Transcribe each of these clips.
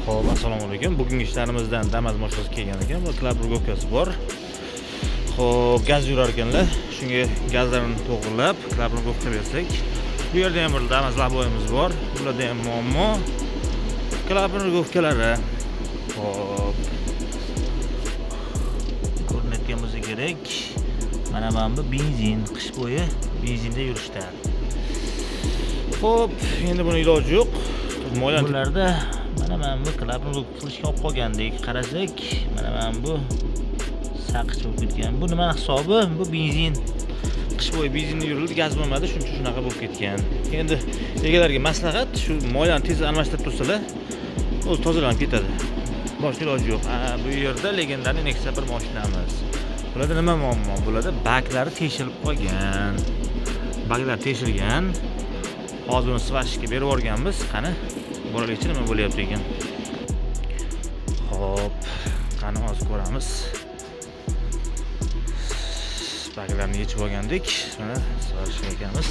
Xo'p, assalomu alaykum. Bugungi ishlarimizdan Damas mashinasi kelgan ekan. Bu klab rugovkasi bor. Xo'p, gaz yurar ekanlar. Shunga gazlarni to'g'rilab, klab rugovka bersak. Bu yerda ham bir Damas laboyimiz bor. Bularda ham muammo. Klab rugovkalari. Xo'p. Ko'rinayotgan bo'lsa kerak. Mana bu benzin, qish bo'yi benzinda yurishda. Xo'p, endi buni iloji yo'q. Bularda mana bu klapni qilishga olib qolgandek qarasak, mana bu saqich bo'lib ketgan. Bu nima hisobi? Bu benzin. Qish bo'yi benzinda yurildi, gaz bo'lmadi, shuning uchun shunaqa bo'lib ketgan. Endi egalarga maslahat, shu moyani tez almashtirib tursalar, o'zi tozalanib ketadi. Boshqa iloji yo'q. Bu yerda legendarniy Nexia 1 mashinamiz. Bularda nima muammo? Bularda baklari teshilib qolgan. Baklar teshilgan. Hozir uni svashga berib yuborganmiz. Qani, bolalikcha nima bo'lyapti ekan? Xo'p, qani hozir ko'ramiz. Baklarni yechib olgandik. Mana svashga ekanmiz.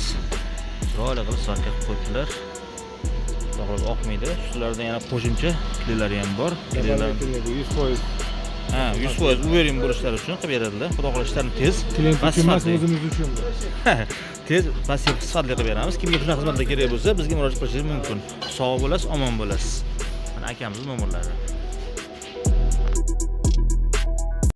Chiroyli qilib svashga qo'ydilar. To'g'ri oqmaydi. Ularida yana qo'shimcha kilolari ham bor. Kilolari 100%. Ha, 100% uvering bo'lishlari uchun qilib beradilar. Xudo xohlasa ishlarni tez, Klient uchun emas, o'zimiz uchun. tez va sifatli qilib beramiz. Kimga shunaqa xizmatlar kerak bo'lsa, bizga murojaat qilishingiz mumkin. Sog' bo'lasiz, omon bo'lasiz. Mana akamizning nomerlari.